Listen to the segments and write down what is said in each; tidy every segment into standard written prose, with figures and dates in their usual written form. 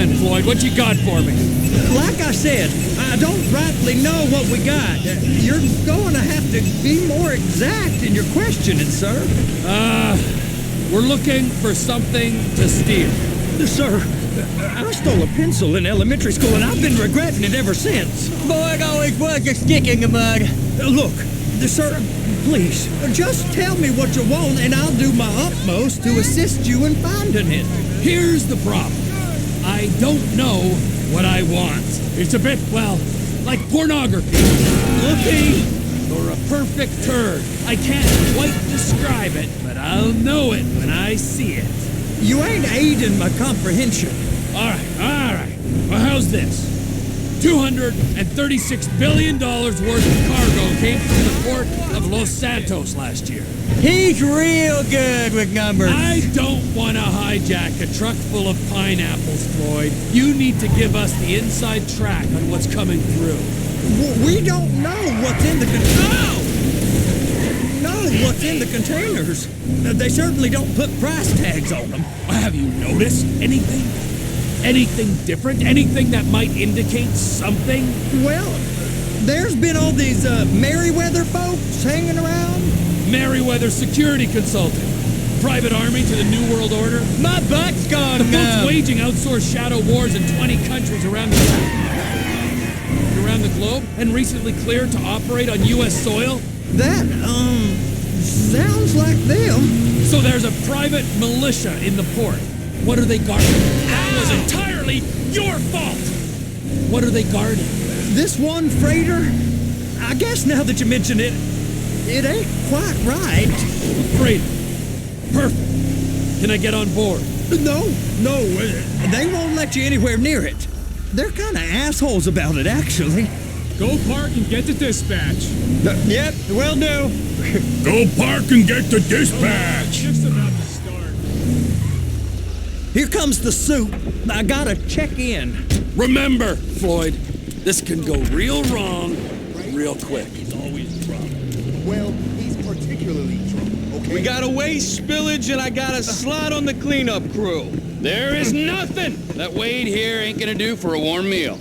then, Floyd. What you got for me? Like I said, I don't rightly know what we got. You're going to have to be more exact in your questioning, sir. We're looking for something to steal. Sir, I stole a pencil in elementary school, and I've been regretting it ever since. Boy, it always was a stick in the mud. Look, sir, please, just tell me what you want, and I'll do my utmost to assist you in finding it. Here's the problem. I don't know what I want. It's a bit, well, like pornography. Looking for a perfect turd. I can't quite describe it, but I'll know it when I see it. You ain't aiding my comprehension. All right. Well, how's this? $236 billion worth of cargo came from the port of Los Santos last year. He's real good with numbers. I don't want to hijack a truck full of pineapples, Floyd. You need to give us the inside track on what's coming through. We don't know what's in the what's in the containers. They certainly don't put price tags on them. Have you noticed anything? Anything different? Anything that might indicate something? Well, there's been all these Merryweather folks hanging around. Merryweather Security Consulting. Private army to the New World Order. My butt's gone The folks waging outsourced shadow wars in 20 countries around the globe and recently cleared to operate on U.S. soil. That, sounds like them. So there's a private militia in the port. What are they guarding? That was entirely your fault! What are they guarding? This one freighter? I guess now that you mention it, it ain't quite right. Freighter. Perfect. Can I get on board? No, they won't let you anywhere near it. They're kind of assholes about it, actually. Go park and get to dispatch. Yep, will do. Go park and get to dispatch. Just about to start. Here comes the soup. I gotta check in. Remember, Floyd, this can go real wrong real quick. He's always drunk. Well, he's particularly drunk, okay? We got a waste spillage and I got a slot on the cleanup crew. There is nothing that Wade here ain't gonna do for a warm meal.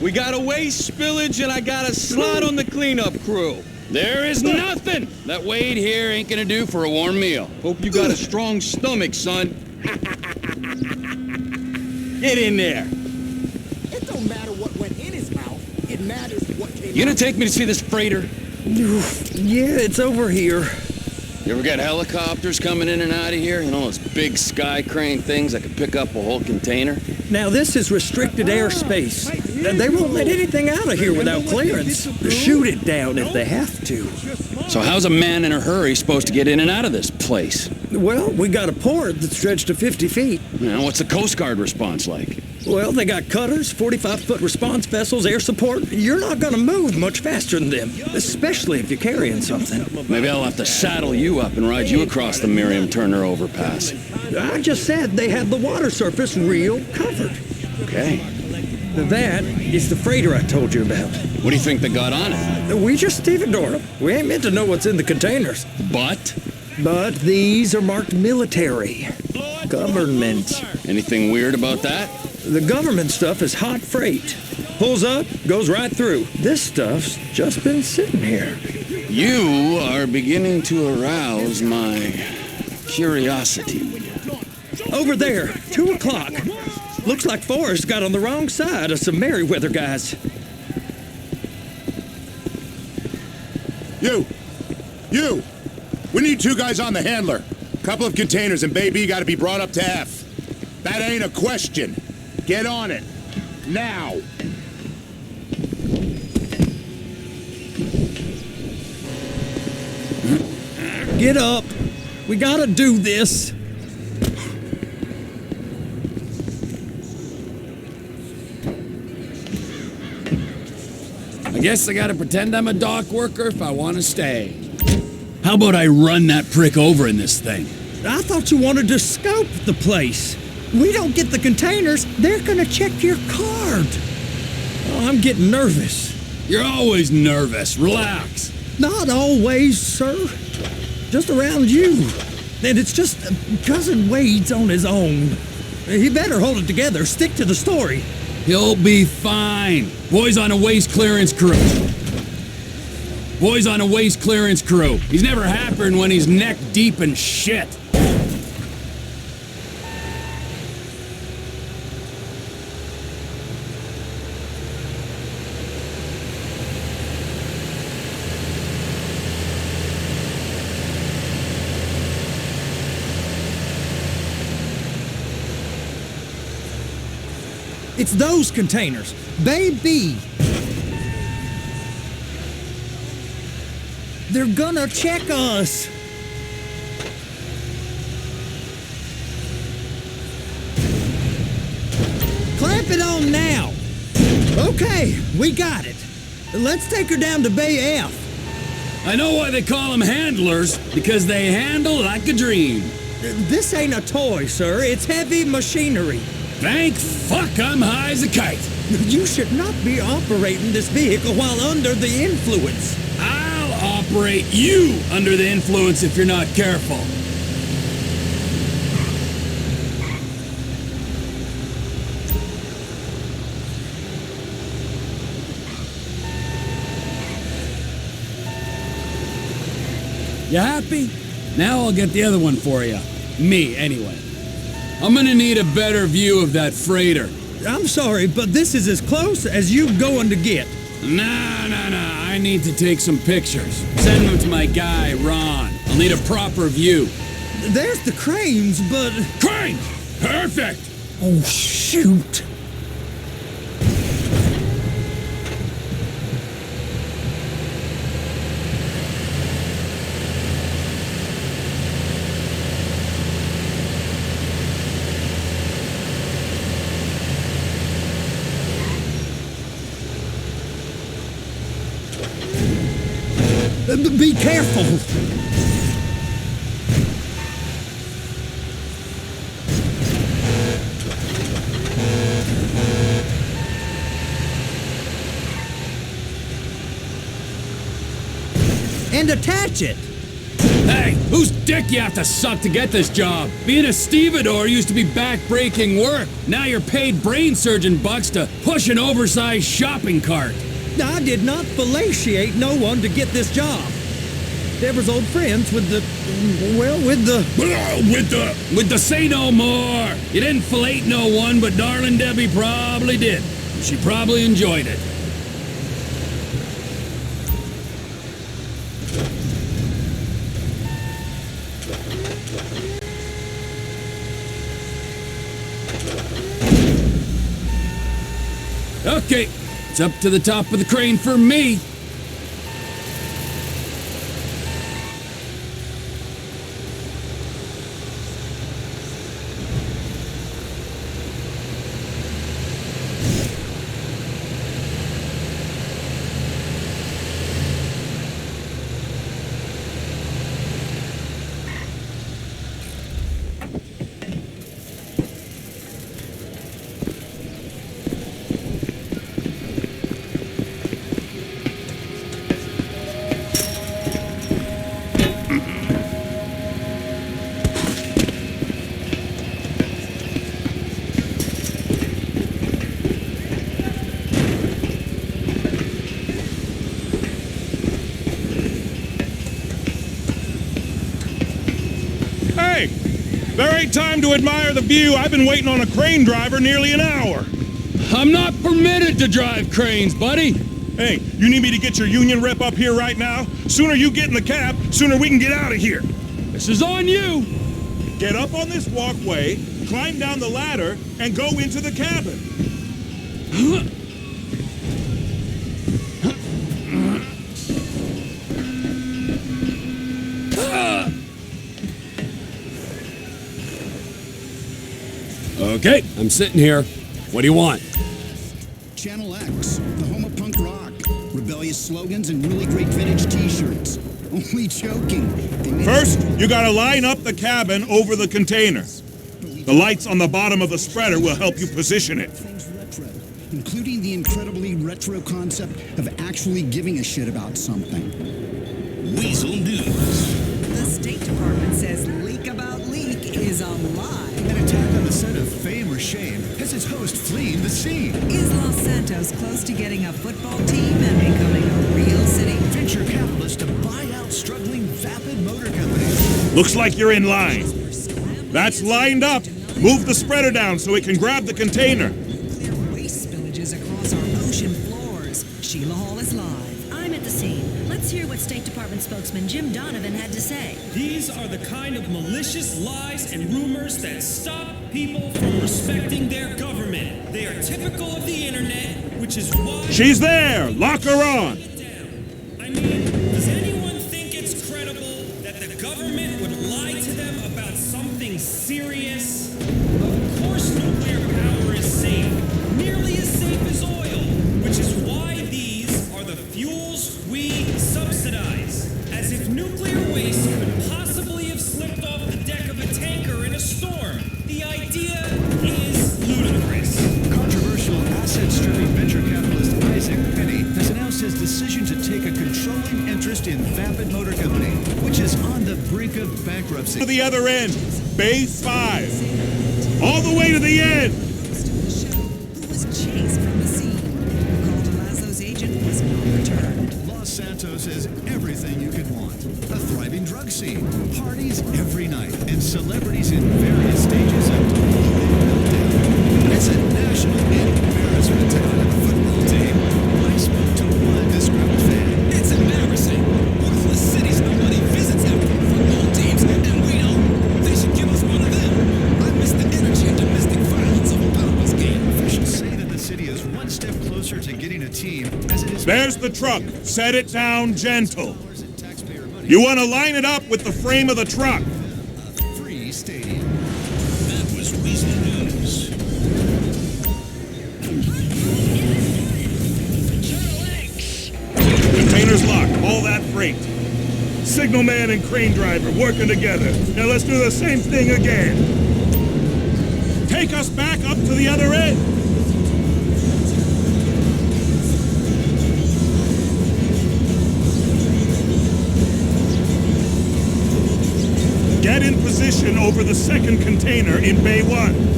We got a waste spillage and I got a slot on the cleanup crew. There is nothing that Wade here ain't gonna do for a warm meal. Hope you got a strong stomach, son. Get in there. It don't matter what went in his mouth. It matters what came out. You gonna take me to see this freighter? Yeah, it's over here. You ever got helicopters coming in and out of here? You know, those big sky crane things that could pick up a whole container? Now, this is restricted airspace. They won't let anything out of here without clearance. Shoot it down if they have to. So how's a man in a hurry supposed to get in and out of this place? Well, we got a port that's stretched to 50 feet. You know, what's the Coast Guard response like? Well, they got cutters, 45-foot response vessels, air support. You're not going to move much faster than them, especially if you're carrying something. Maybe I'll have to saddle you up and ride you across the Miriam Turner overpass. I just said they had the water surface real covered. Okay. That is the freighter I told you about. What do you think they got on it? We just stevedore them. We ain't meant to know what's in the containers. But these are marked military. Government. anything weird about that? The government stuff is hot freight. Pulls up, goes right through. This stuff's just been sitting here. You are beginning to arouse my curiosity. Over there, 2 o'clock. Looks like Forrest got on the wrong side of some Merryweather guys. You! We need 2 guys on the handler. Couple of containers and baby gotta be brought up to F. That ain't a question. Get on it. Now! Get up. We gotta do this. I guess I gotta pretend I'm a dock worker if I want to stay. How about I run that prick over in this thing? I thought you wanted to scope the place. We don't get the containers, they're gonna check your card. Oh, I'm getting nervous. You're always nervous. Relax. Not always, sir. Just around you. And it's just Cousin Wade's on his own. He better hold it together. Stick to the story. He'll be fine. Boy's on a waste clearance crew. Boy's on a waste clearance crew. He's never happier when he's neck deep in shit. It's those containers. Baby. They're gonna check us. Clamp it on now. Okay, we got it. Let's take her down to Bay F. I know why they call them handlers, because they handle like a dream. This ain't a toy, sir. It's heavy machinery. Thank fuck I'm high as a kite. You should not be operating this vehicle while under the influence. I'll operate you under the influence if you're not careful. You happy? Now I'll get the other one for you. Me, anyway. I'm gonna need a better view of that freighter. I'm sorry, but this is as close as you going to get. Nah. I need to take some pictures. Send them to my guy, Ron. I'll need a proper view. There's the cranes, but... Crane! Perfect! Oh, shoot. Be careful! And attach it! Hey, whose dick you have to suck to get this job? Being a stevedore used to be back-breaking work. Now you're paid brain surgeon bucks to push an oversized shopping cart. I did not fellatiate no one to get this job. Deborah's old friends with the say no more. You didn't fillet no one, but darling Debbie probably did. She probably enjoyed it. Okay, it's up to the top of the crane for me. Hey, there ain't time to admire the view. I've been waiting on a crane driver nearly an hour. I'm not permitted to drive cranes, buddy. Hey, you need me to get your union rep up here right now? Sooner you get in the cab, sooner we can get out of here. This is on you. Get up on this walkway, climb down the ladder, and go into the cabin. Okay, I'm sitting here. What do you want? Channel X, the home of punk rock, rebellious slogans, and really great vintage t-shirts. Only joking. First, you gotta line up the cabin over the container. The lights on the bottom of the spreader will help you position it. Things retro, including the incredibly retro concept of actually giving a shit about something. Weasel News. The State Department says leak of fame or shame has its host fleeing the scene. Is Los Santos close to getting a football team and becoming a real city? Venture capitalists to buy out struggling vapid motor companies. Looks like you're in line. That's lined up. Move the spreader down so it can grab the container. Clear waste spillages across our ocean floors. Sheila Hall is live. I'm at the scene. Let's hear what State Department spokesman Jim Donovan had to say. These are the kind of malicious lies and rumors that stop people from respecting their government. They are typical of the internet, which is why... She's there! Lock her on! I mean, does anyone think it's credible that the government would lie to them about something serious? Of course nuclear power is safe. Nearly as safe as oil, which is why these are the fuels we subsidize. As if nuclear waste could possibly have slipped off the deck of a tanker in a storm. The idea is ludicrous. Controversial asset-stripping venture capitalist Isaac Penny has announced his decision to take a controlling interest in Vapid Motor Company, which is on the brink of bankruptcy. To the other end, Bay 5. All the way to the end! Who was chased from the scene. The call to Laszlo's agent was not returned. Los Santos has everything you could want. A thriving drug scene, parties every night, and celebrities in various stages of deluded meltdown. It's a national embarrassment to have a football team. I spoke to one disgruntled fan. It's embarrassing. Worthless cities nobody visits have football teams, and we don't. They should give us one of them. I miss the energy and domestic violence of a Boundless game. Officials say that the city is one step closer to getting a team as it is... There's the truck. Set it down gentle. You want to line it up with the frame of the truck. Free stadium. That was Weasel News. Container's locked. All that freight. Signalman and crane driver working together. Now let's do the same thing again. Take us back up to the other end. Get in position over the second container in Bay 1.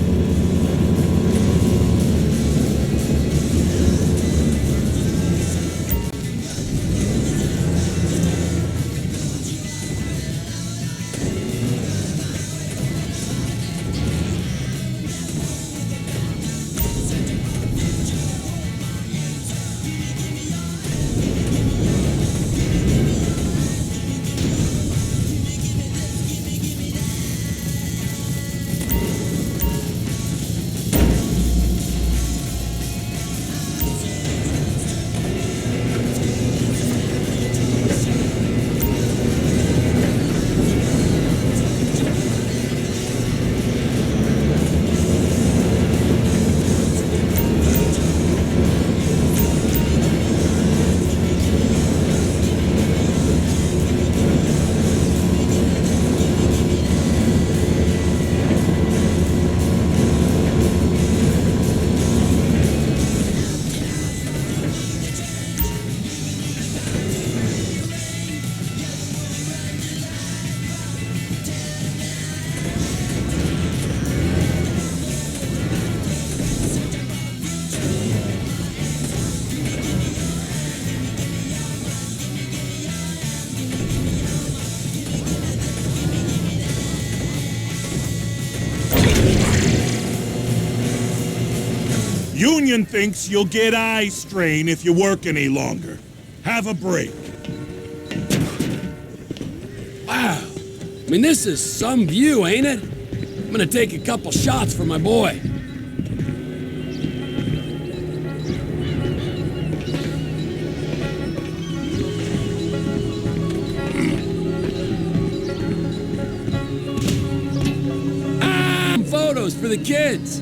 Union thinks you'll get eye strain if you work any longer. Have a break. Wow. I mean, this is some view, ain't it? I'm gonna take a couple shots for my boy. Photos for the kids.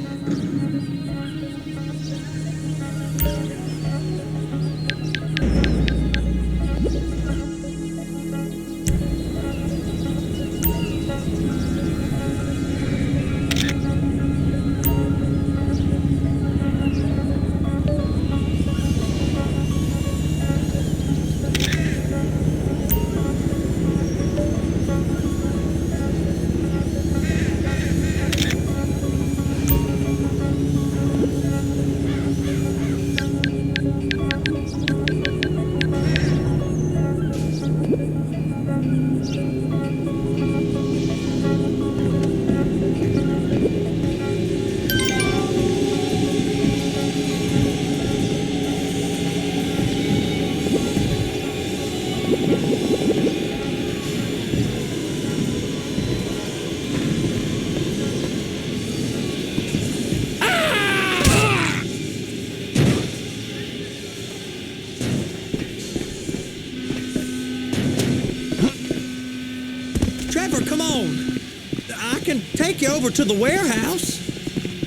Take you over to the warehouse.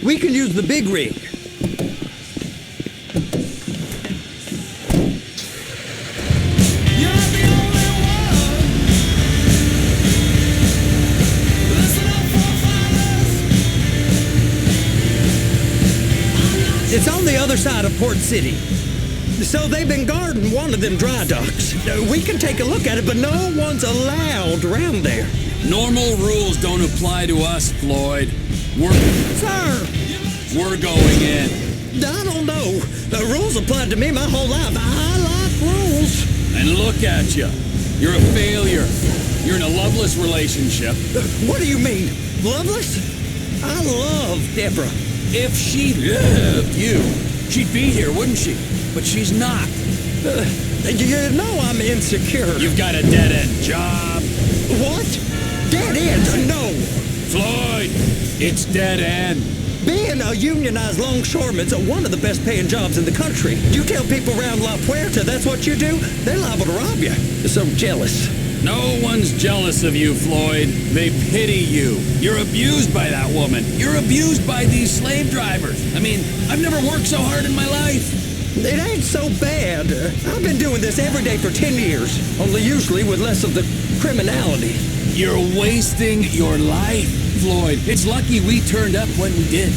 We can use the big rig. It's on the other side of Port City. So they've been guarding one of them dry docks. We can take a look at it, but no one's allowed around there. Normal rules don't apply to us, Floyd. Sir! We're going in. I don't know. The rules applied to me my whole life. I like rules. And look at you. You're a failure. You're in a loveless relationship. What do you mean? Loveless? I love Deborah. If she loved you, she'd be here, wouldn't she? But she's not. You know I'm insecure. You've got a dead-end job. What? Dead end? No. Floyd, it's dead end. Being a unionized longshoreman's one of the best paying jobs in the country. You tell people around La Puerta that's what you do, they're liable to rob you. They're so jealous. No one's jealous of you, Floyd. They pity you. You're abused by that woman. You're abused by these slave drivers. I mean, I've never worked so hard in my life. It ain't so bad. I've been doing this every day for 10 years, only usually with less of the criminality. You're wasting your life, Floyd. It's lucky we turned up when we did.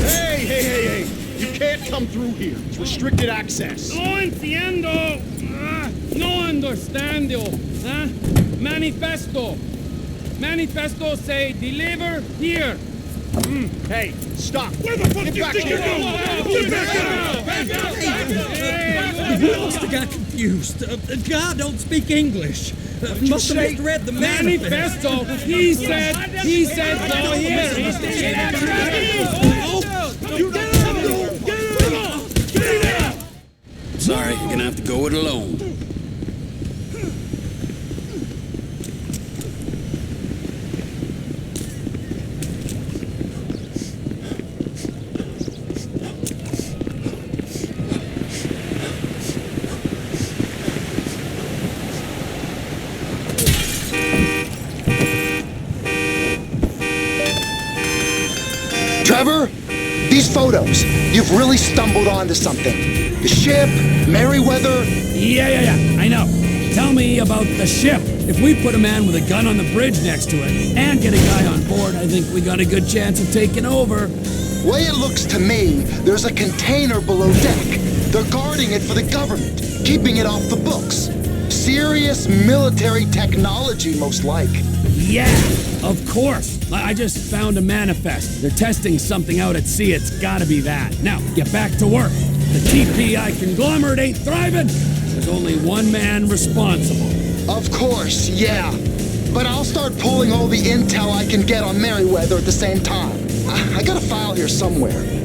Hey! You can't come through here. It's restricted access. No entiendo. No understando. Manifesto. Manifesto say deliver here. Hey, stop. Where the fuck do you think you're going? He must have got confused. God don't speak English. Must have misread the manifesto. He said go here. Sorry, you're gonna have to go it alone. Trevor, these photos, you've really stumbled onto something. The ship, Merryweather. Yeah, I know. Tell me about the ship. If we put a man with a gun on the bridge next to it and get a guy on board, I think we got a good chance of taking over. Way it looks to me, there's a container below deck. They're guarding it for the government, keeping it off the books. Serious military technology, most like. Yeah, of course. I just found a manifest. They're testing something out at sea. It's gotta be that. Now, get back to work. The TPI conglomerate ain't thriving. There's only one man responsible. Of course, yeah. But I'll start pulling all the intel I can get on Merryweather at the same time. I got a file here somewhere.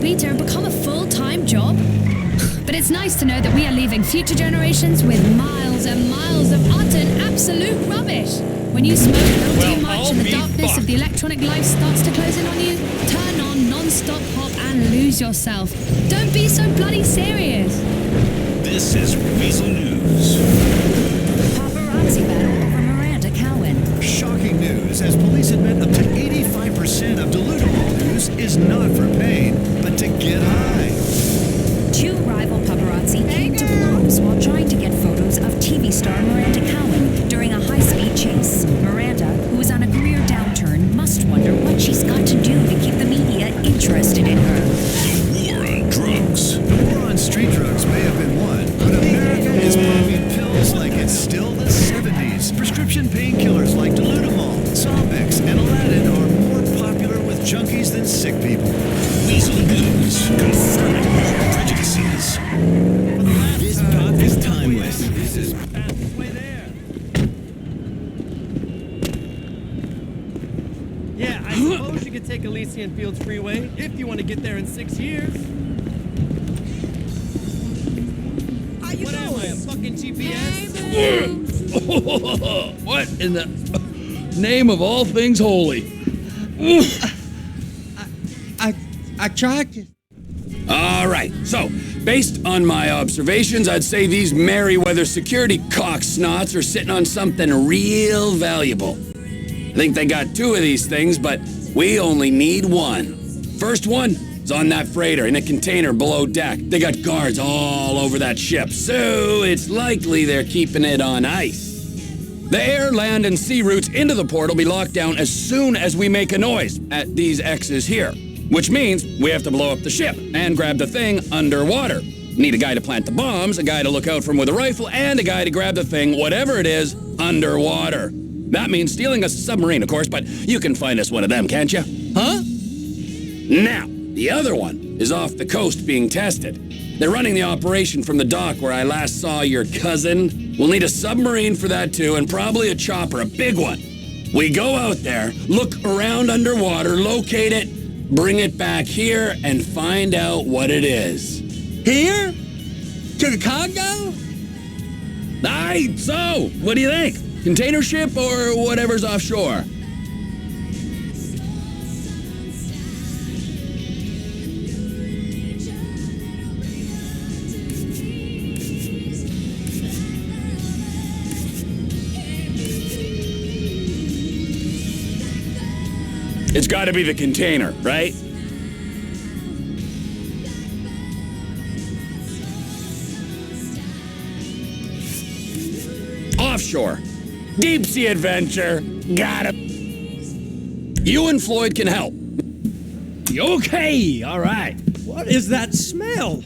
beater become a full-time job? But it's nice to know that we are leaving future generations with miles and miles of utter and absolute rubbish. When you smoke a little too much and the darkness of the electronic life starts to close in on you, turn on non-stop hop and lose yourself. Don't be so bloody serious. This is Weasel News. Paparazzi battle over Miranda Cowan. Shocking news as police admit up to 85% of Delusional news is not for pain, but to get high. Two rival paparazzi came to blows while trying to get photos of TV star Miranda Cowan during a high-speed chase. Miranda, who is on a career downturn, must wonder what she's got to do to keep the media interested in her. The war on drugs. The war on street drugs may have been won, but America is popping pills like it's still the 70s. Prescription painkillers like Dilutamol, Zombix, and Aladdin are more popular with junkies than sick people. Weasel News, confirming your prejudices. This pop is timeless. This is halfway there. Yeah, I suppose you could take Elysian Fields Freeway if you want to get there in 6 years. What am I, a fucking GPS? What in the name of all things holy? I tried to. All right, so, based on my observations, I'd say these Merryweather security cocksnots are sitting on something real valuable. I think they got 2 of these things, but we only need 1. First one is on that freighter in a container below deck. They got guards all over that ship, so it's likely they're keeping it on ice. The air, land, and sea routes into the port will be locked down as soon as we make a noise at these X's here. Which means we have to blow up the ship and grab the thing underwater. Need a guy to plant the bombs, a guy to look out for him with a rifle, and a guy to grab the thing, whatever it is, underwater. That means stealing a submarine, of course, but you can find us one of them, can't you? Huh? Now, the other one is off the coast being tested. They're running the operation from the dock where I last saw your cousin. We'll need a submarine for that too, and probably a chopper, a big one. We go out there, look around underwater, locate it, bring it back here, and find out what it is. Here? To the Congo? Aye, so, what do you think? Container ship or whatever's offshore? It's gotta be the container, right? Offshore. Deep sea adventure. Got it. You and Floyd can help. Okay, all right. What is that smell?